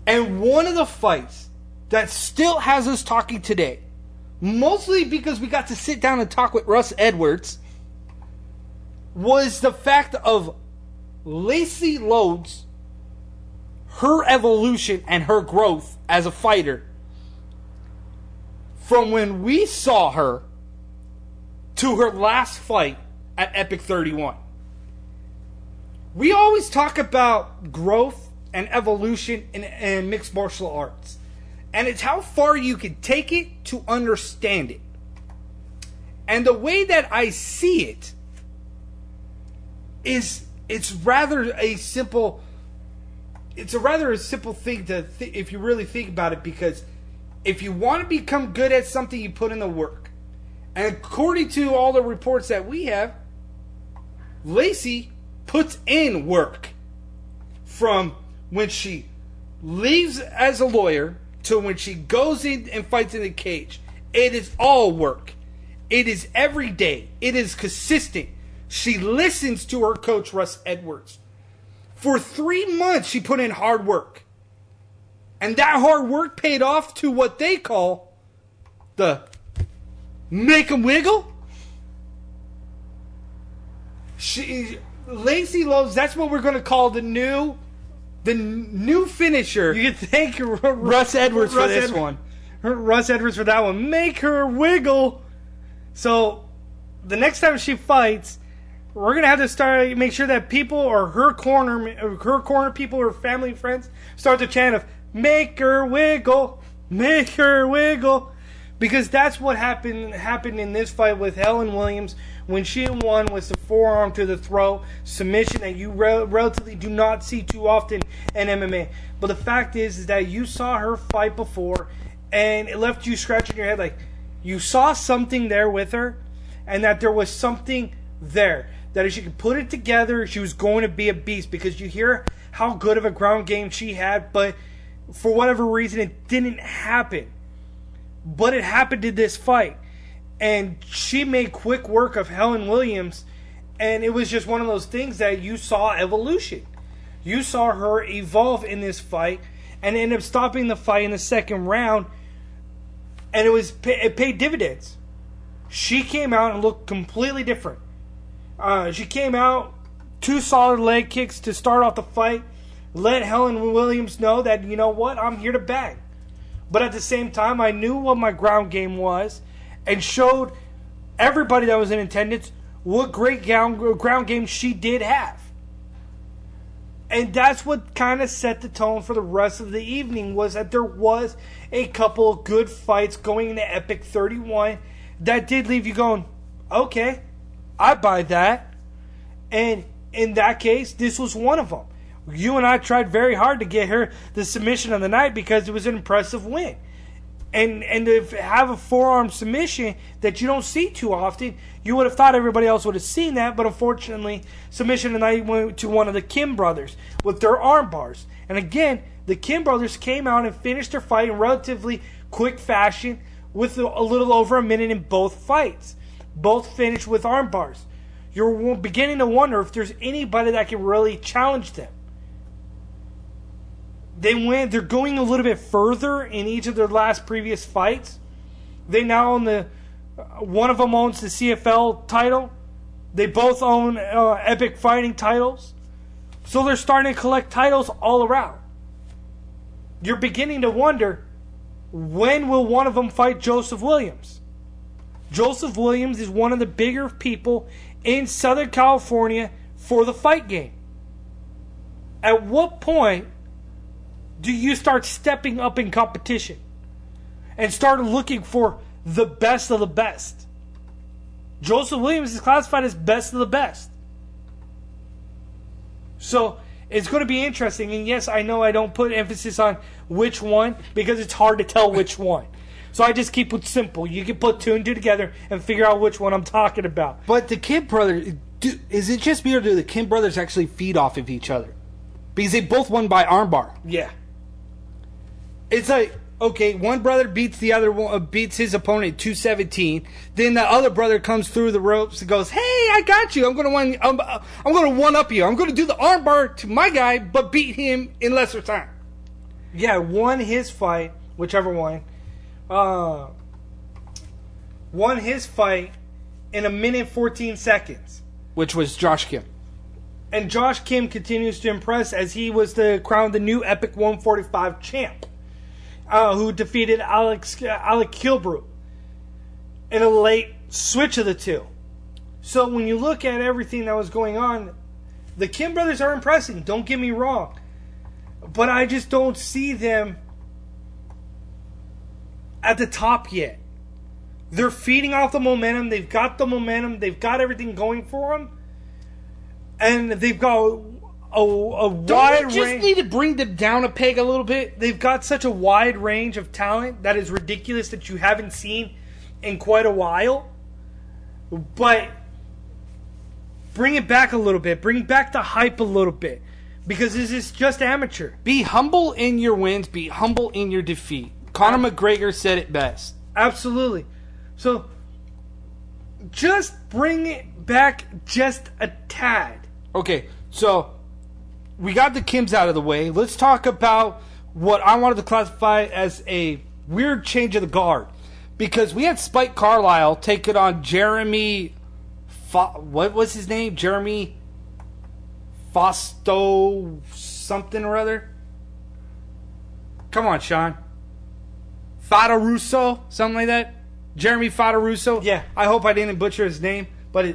And one of the fights that still has us talking today, mostly because we got to sit down and talk with Russ Edwards, was the fact of Lacey Lodes, her evolution and her growth as a fighter from when we saw her to her last fight at Epic 31. We always talk about growth and evolution in mixed martial arts. And it's how far you can take it to understand it. And the way that I see it is it's a rather simple thing to if you really think about it, because if you want to become good at something, you put in the work. And according to all the reports that we have, Lacey puts in work from when she leaves as a lawyer to when she goes in and fights in the cage. It is all work. It is every day. It is consistent. She listens to her coach, Russ Edwards. For 3 months, she put in hard work. And that hard work paid off to what they call the make 'em wiggle. Lacey Lodes, that's what we're going to call the new finisher. You can thank Russ Edwards for this one. Russ Edwards for that one. Make her wiggle. So, the next time she fights, we're going to have to start, make sure that people or her corner people or family and friends start the chant of, make her wiggle, make her wiggle. Because that's what happened in this fight with Helen Williams when she won, was the forearm to the throat submission that you relatively do not see too often in MMA. But the fact is that you saw her fight before, and it left you scratching your head like you saw something there with her, and that there was something there. That if she could put it together, she was going to be a beast. Because you hear how good of a ground game she had, but for whatever reason it didn't happen. But it happened in this fight. And she made quick work of Helen Williams. And it was just one of those things that you saw evolution. You saw her evolve in this fight. And ended up stopping the fight in the second round. And it paid dividends. She came out and looked completely different. She came out, 2 solid leg kicks to start off the fight. Let Helen Williams know that, you know what, I'm here to bang. But at the same time, I knew what my ground game was and showed everybody that was in attendance what great ground game she did have. And that's what kind of set the tone for the rest of the evening, was that there was a couple of good fights going into Epic 31 that did leave you going, okay, I buy that. And in that case, this was one of them. You and I tried very hard to get her the submission of the night because it was an impressive win. And to have a forearm submission that you don't see too often, you would have thought everybody else would have seen that, but unfortunately, submission of the night went to one of the Kim brothers with their arm bars. And again, the Kim brothers came out and finished their fight in relatively quick fashion with a little over a minute in both fights. Both finished with arm bars. You're beginning to wonder if there's anybody that can really challenge them. They're going a little bit further in each of their previous fights. They now own one of them owns the CFL title. They both own Epic Fighting titles. So they're starting to collect titles all around. You're beginning to wonder, when will one of them fight Joseph Williams? Joseph Williams is one of the bigger people in Southern California for the fight game. At what point do you start stepping up in competition and start looking for the best of the best? Joseph Williams is classified as best of the best. So it's going to be interesting. And yes, I know I don't put emphasis on which one because it's hard to tell which one. So I just keep it simple. You can put 2 and 2 together and figure out which one I'm talking about. But the Kim brothers, is it just me or do the Kim brothers actually feed off of each other? Because they both won by armbar. Yeah. It's like, okay, one brother beats the other one, beats his opponent at 217. Then the other brother comes through the ropes and goes, "Hey, I got you. I'm gonna one up you. I'm gonna do the armbar to my guy, but beat him in lesser time." Yeah, won his fight, whichever one. Won his fight in 1:14 seconds, which was Josh Kim. And Josh Kim continues to impress as he was crowned the new Epic 145 champ. Who defeated Alec Kilbrew in a late switch of the two. So when you look at everything that was going on, the Kim brothers are impressing, don't get me wrong. But I just don't see them at the top yet. They're feeding off the momentum. They've got the momentum. They've got everything going for them. And they've got a wide range. Just need to bring them down a peg a little bit. They've got such a wide range of talent that is ridiculous that you haven't seen in quite a while. But bring it back a little bit. Bring back the hype a little bit. Because this is just amateur. Be humble in your wins. Be humble in your defeat. Conor McGregor said it best. Absolutely. So just bring it back just a tad. Okay, so we got the Kims out of the way. Let's talk about what I wanted to classify as a weird change of the guard. Because we had Spike Carlisle take it on Jeremy... what was his name? Jeremy Fausto something or other? Come on, Sean. Fatarusso? Something like that? Jeremy Fatarusso? Yeah. I hope I didn't butcher his name. But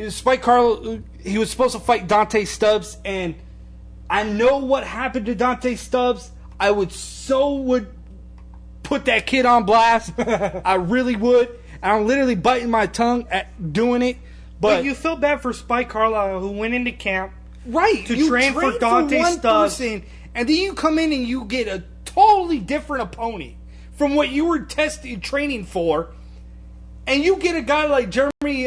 Spike Carlo, he was supposed to fight Dante Stubbs, and I know what happened to Dante Stubbs. I would put that kid on blast. I really would. I'm literally biting my tongue at doing it. But you feel bad for Spike Carlisle, who went into camp to train for Dante Stubbs. Person, and then you come in and you get a totally different opponent from what you were training for. And you get a guy like Jeremy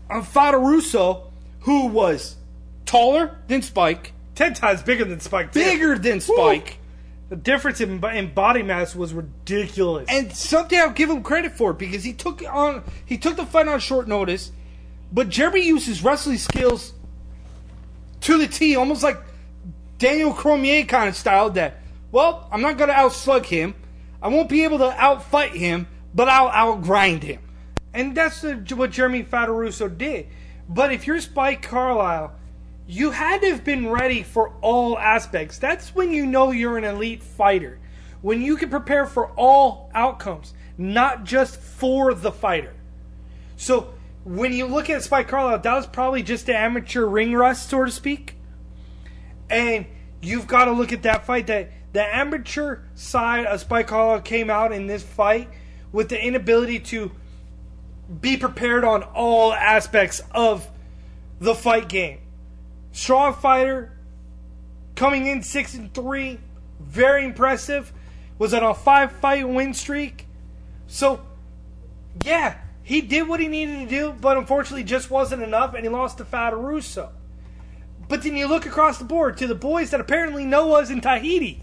Fataruso, who was taller than Spike. 10 times bigger than Spike. Bigger than Spike. The difference in body mass was ridiculous. And something I'll give him credit for, because he took the fight on short notice, but Jeremy used his wrestling skills to the T, almost like Daniel Cormier kind of style, that, well, I'm not going to outslug him. I won't be able to outfight him, but I'll outgrind him. And that's what Jeremy Fataruso did. But if you're Spike Carlisle, you had to have been ready for all aspects. That's when you know you're an elite fighter. When you can prepare for all outcomes, not just for the fighter. So when you look at Spike Carlisle, that was probably just the amateur ring rust, so to speak. And you've got to look at that fight. That the amateur side of Spike Carlisle came out in this fight with the inability to be prepared on all aspects of the fight game. Strong fighter, coming in 6-3, very impressive. Was on a 5-fight win streak. So, yeah, he did what he needed to do, but unfortunately just wasn't enough, and he lost to Fataruso. But then you look across the board to the boys that apparently know us in Tahiti.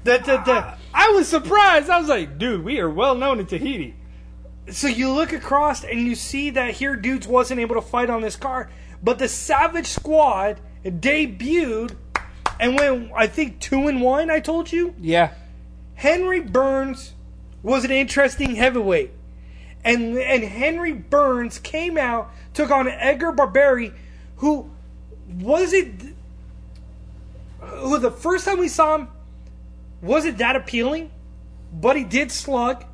I was surprised. I was like, dude, we are well known in Tahiti. So you look across and you see that here dudes wasn't able to fight on this card, but the Savage Squad debuted and went, I think, 2-1, I told you? Yeah. Henry Burns was an interesting heavyweight. And Henry Burns came out, took on Edgar Barberi, who the first time we saw him wasn't that appealing, but he did slug,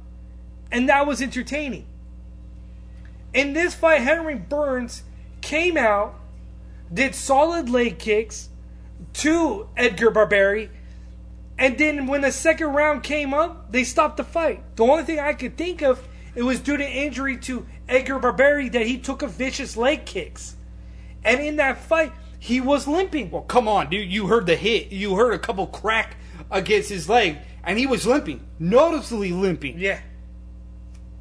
and that was entertaining. In this fight, Henry Burns came out, did solid leg kicks to Edgar Barberi, and then when the second round came up, they stopped the fight. The only thing I could think of, it was due to injury to Edgar Barberi that he took a vicious leg kicks. And in that fight, he was limping. Well, come on, dude. You heard the hit. You heard a couple crack against his leg, and he was limping. Noticeably limping. Yeah.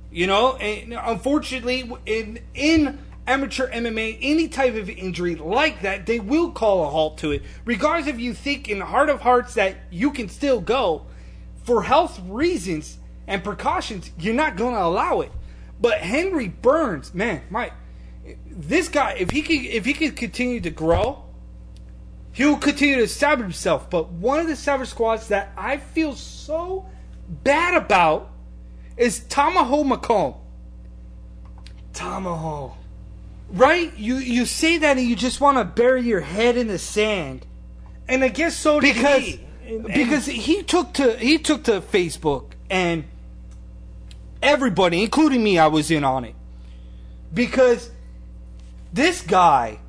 You know, and unfortunately, in amateur MMA, any type of injury like that, they will call a halt to it. Regardless if you think in the heart of hearts that you can still go, for health reasons and precautions, you're not going to allow it. But Henry Burns, man, this guy, if he could continue to grow, he will continue to establish himself. But one of the Savage Squads that I feel so bad about is Tamaho Macomb. Tamaho. Right? You say that and you just want to bury your head in the sand. And I guess so did he. Because he took to Facebook, and everybody, including me, I was in on it. Because this guy,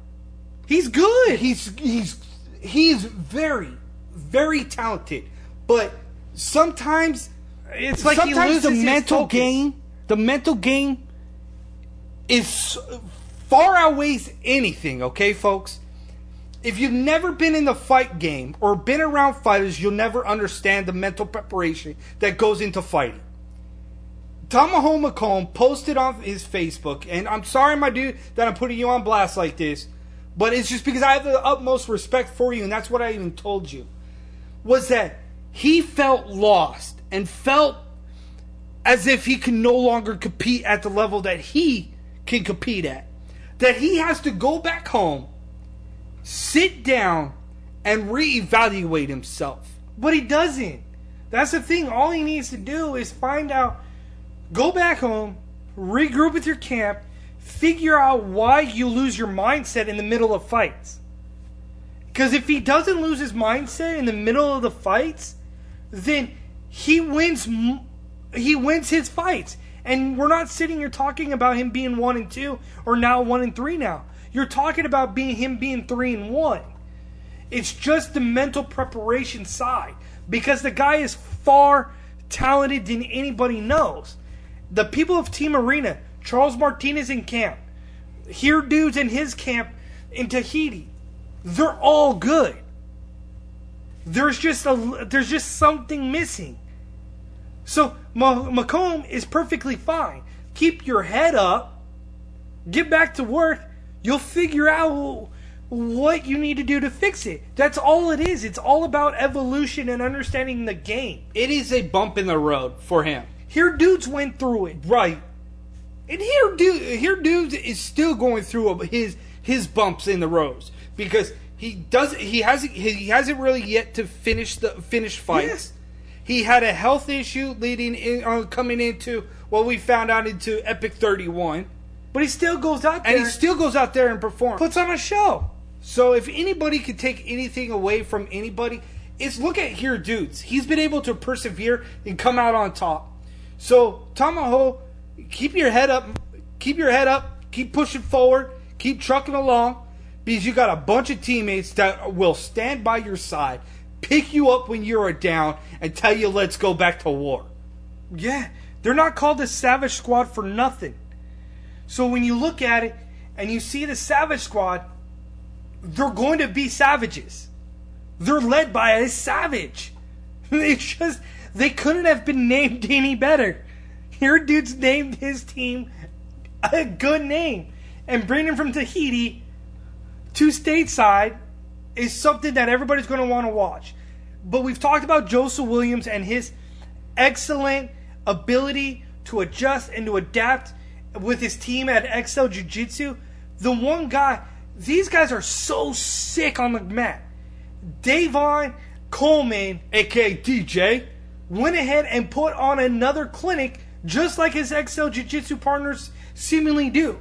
he's good. He's very, very talented. But sometimes it's like he loses the mental game. The mental game is far outweighs anything. Okay, folks. If you've never been in the fight game or been around fighters, you'll never understand the mental preparation that goes into fighting. Tamaho Macomb posted on his Facebook, and I'm sorry, my dude, that I'm putting you on blast like this, but it's just because I have the utmost respect for you, and that's what I even told you, was that he felt lost and felt as if he can no longer compete at the level that he can compete at. That he has to go back home, sit down, and reevaluate himself. But he doesn't. That's the thing. All he needs to do is find out, go back home, regroup with your camp, figure out why you lose your mindset in the middle of fights. Because if he doesn't lose his mindset in the middle of the fights, then he wins his fights. And we're not sitting here talking about him being 1-2 or now 1-3 now. You're talking about him being 3-1. It's just the mental preparation side, because the guy is far talented than anybody knows. The people of Team Arena, Charles Martinez in camp, here dudes in his camp in Tahiti, they're all good. There's just something missing. So Macomb is perfectly fine. Keep your head up. Get back to work. You'll figure out what you need to do to fix it. That's all it is. It's all about evolution and understanding the game. It is a bump in the road for him. Here dudes went through it. Right. And here dudes is still going through his bumps in the roads, because he hasn't really yet to finish fights. Yes. He had a health issue coming into what we found out into Epic 31. But he still goes out there. And he still goes out there and performs. Puts on a show. So if anybody could take anything away from anybody, it's look at here dudes. He's been able to persevere and come out on top. So Tamaho, keep your head up. Keep pushing forward. Keep trucking along, because you got a bunch of teammates that will stand by your side, pick you up when you're down, and tell you let's go back to war. Yeah, they're not called the Savage Squad for nothing. So when you look at it and you see the Savage Squad, they're going to be savages. They're led by a savage. They couldn't have been named any better. Here dude's named his team a good name. And bringing him from Tahiti to stateside is something that everybody's going to want to watch. But we've talked about Joseph Williams and his excellent ability to adjust and to adapt with his team at XL Jiu-Jitsu. The one guy, these guys are so sick on the mat. Davon Coleman, a.k.a. DJ, went ahead and put on another clinic just like his XL Jiu-Jitsu partners seemingly do.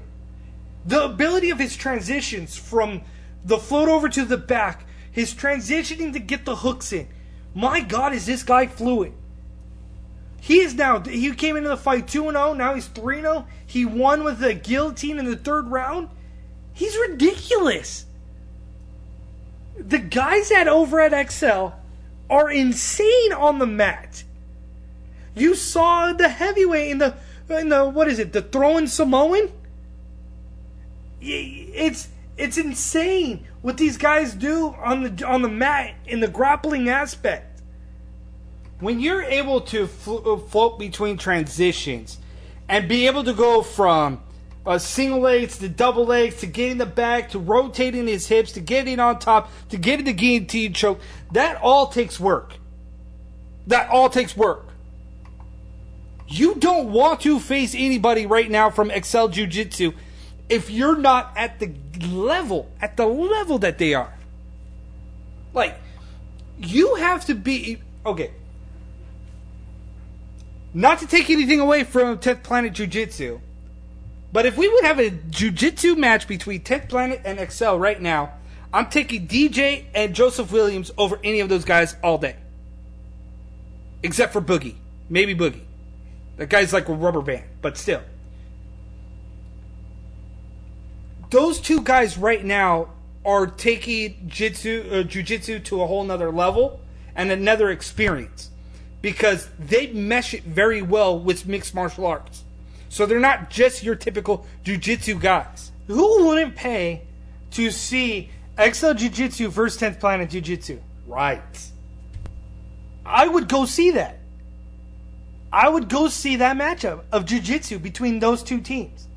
The ability of his transitions from the float over to the back, his transitioning to get the hooks in. My God, is this guy fluid. He came into the fight 2-0, now he's 3-0. He won with a guillotine in the third round. He's ridiculous. The guys over at XL are insane on the mat. You saw the heavyweight in the what is it, the throwing Samoan? It's insane what these guys do on the mat in the grappling aspect. When you're able to float between transitions and be able to go from single legs to double legs to getting the back to rotating his hips to getting on top to getting the guillotine choke, that all takes work. You don't want to face anybody right now from XL Jiu-Jitsu if you're not at the level that they are. Like, you have to be okay. Not to take anything away from 10th Planet Jiu-Jitsu, but if we would have a Jiu-Jitsu match between 10th Planet and XL right now, I'm taking DJ and Joseph Williams over any of those guys all day. Except for Boogie. Maybe Boogie. That guy's like a rubber band, but still. Those two guys right now are taking jiu-jitsu to a whole nother level and another experience, because they mesh it very well with mixed martial arts. So they're not just your typical jiu-jitsu guys. Who wouldn't pay to see XL Jiu-Jitsu versus 10th Planet Jiu-Jitsu? Right. I would go see that. I would go see that matchup of jiu-jitsu between those two teams.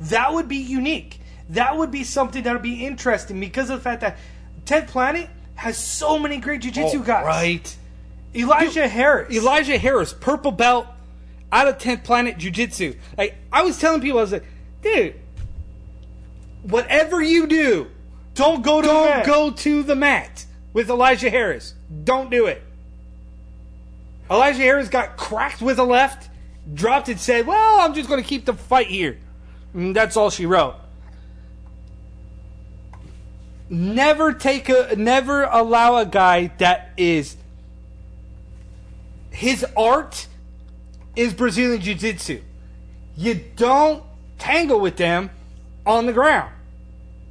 That would be unique. That would be something that would be interesting because of the fact that 10th Planet has so many great jiu-jitsu guys. Right. Elijah Harris, purple belt out of 10th Planet Jiu-Jitsu. Like, I was telling people, I was like, dude, whatever you do, don't go to the mat with Elijah Harris. Don't do it. Elijah Harris got cracked with a left, dropped and said, well, I'm just going to keep the fight here. And that's all she wrote. Never allow a guy that is, his art is Brazilian Jiu-Jitsu. you don't tangle with them on the ground.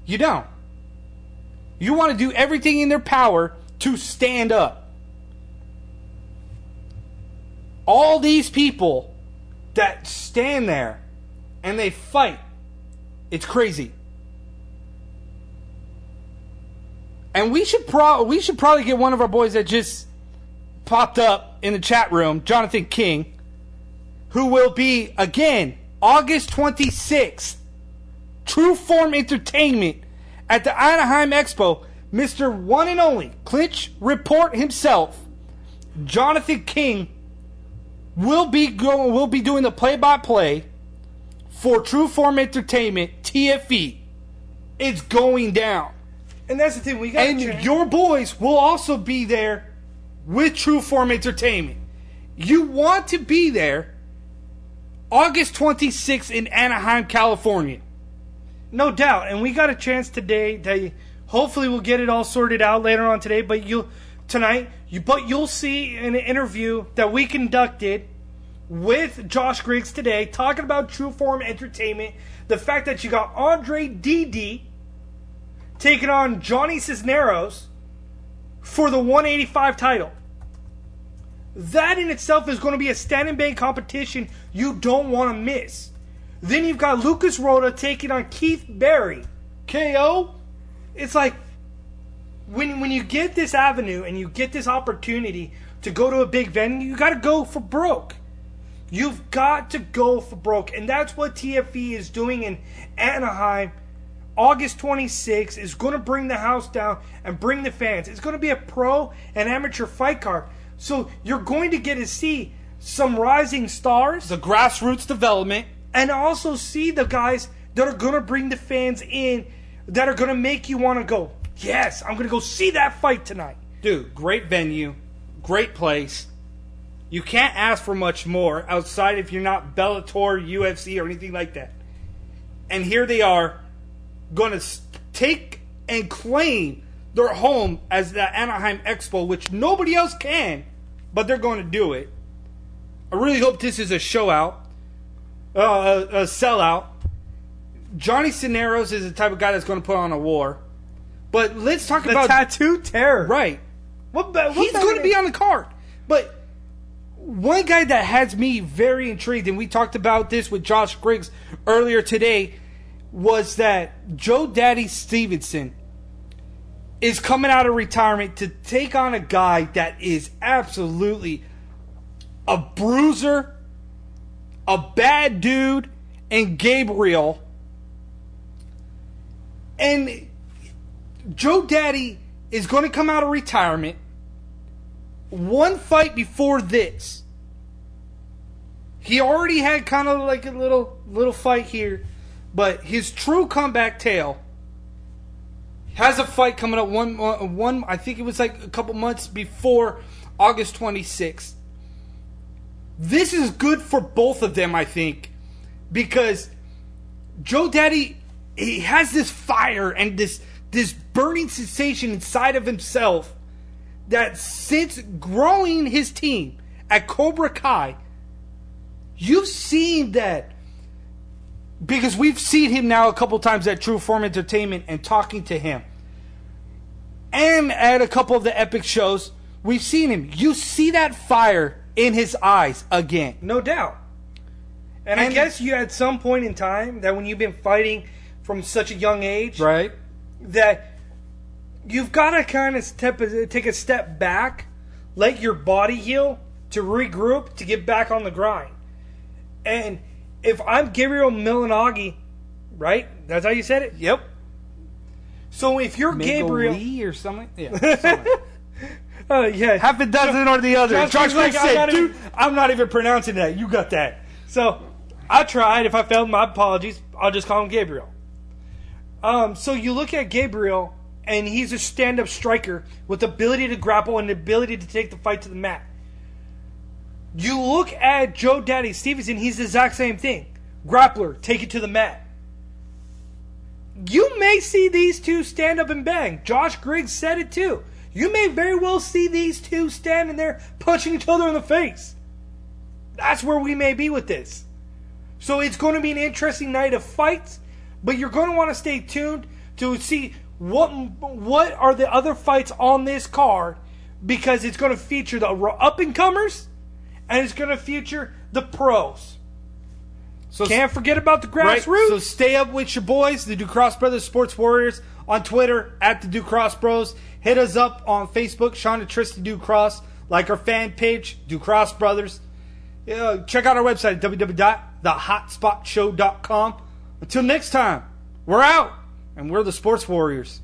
You don't. You want to do everything in their power to stand up. All these people that stand there and they fight, it's crazy. And we should probably get one of our boys that just popped up in the chat room, Jonathan King, who will be, again, August 26th, Tru Form Entertainment at the Anaheim Expo. Mr. One and Only, Clinch Report himself, Jonathan King, will be doing the play-by-play for Tru Form Entertainment, TFE. It's going down. And that's the thing, we got to And your boys will also be there with Tru Form Entertainment. You want to be there August 26th in Anaheim, California. No doubt. And we got a chance today that hopefully we'll get it all sorted out later on today, but you'll see an interview that we conducted with Josh Griggs today talking about Tru Form Entertainment, the fact that you got Andre DD taking on Johnny Cisneros for the 185 title. That in itself is going to be a stand and bang competition you don't want to miss. Then you've got Lucas Rhoda taking on Keith Berry. KO. It's like when you get this avenue and you get this opportunity to go to a big venue, you got to go for broke. You've got to go for broke. And that's what TFE is doing in Anaheim. August 26th is going to bring the house down and bring the fans. It's going to be a pro and amateur fight card. So you're going to get to see some rising stars. The grassroots development. And also see the guys that are going to bring the fans in, that are going to make you want to go, yes, I'm going to go see that fight tonight. Dude, great venue. Great place. You can't ask for much more outside if you're not Bellator, UFC, or anything like that. And here they are going to take and claim their home as the Anaheim Expo, which nobody else can, but they're going to do it. I really hope this is a sellout. Johnny Cisneros is the type of guy that's going to put on a war. But let's talk about tattoo terror. Right. He's going to be on the card. But one guy that has me very intrigued, and we talked about this with Josh Griggs earlier today, was that Joe Daddy Stevenson is coming out of retirement to take on a guy that is absolutely a bruiser, a bad dude, and Gabriel. And Joe Daddy is going to come out of retirement. One fight before this, he already had kind of like a little fight here, but his true comeback tale has a fight coming up one I think it was like a couple months before August 26th. This is good for both of them, I think, because Joe Daddy, he has this fire and this burning sensation inside of himself that since growing his team at Cobra Kai, you've seen that, because we've seen him now a couple times at Tru Form Entertainment and talking to him. And at a couple of the epic shows, we've seen him. You see that fire in his eyes again. No doubt. And I guess you at some point in time, that when you've been fighting from such a young age, right, that you've got to kind of take a step back, let your body heal, to regroup, to get back on the grind. And if I'm Gabriel Milanagi, right? That's how you said it? Yep. So if you're Gabriel... or something? Yeah. Yeah. Half a dozen or the other. Josh Griggs said, dude, I'm not even pronouncing that. You got that. So I tried. If I failed, my apologies. I'll just call him Gabriel. So you look at Gabriel, and he's a stand-up striker with the ability to grapple and the ability to take the fight to the mat. You look at Joe Daddy Stevenson, he's the exact same thing. Grappler, take it to the mat. You may see these two stand up and bang. Josh Griggs said it too. You may very well see these two standing there punching each other in the face. That's where we may be with this. So it's going to be an interesting night of fights, but you're going to want to stay tuned to see what are the other fights on this card, because it's going to feature the up-and-comers and it's going to feature the pros. So Can't forget about the grassroots. Right? So stay up with your boys, the Ducross Brothers Sports Warriors, on Twitter at the Ducross Bros. Hit us up on Facebook, Sean and Tristan Ducross. Like our fan page, Ducross Brothers. Check out our website, www.thehotspot.show.com. Until next time, we're out, and we're the Sports Warriors.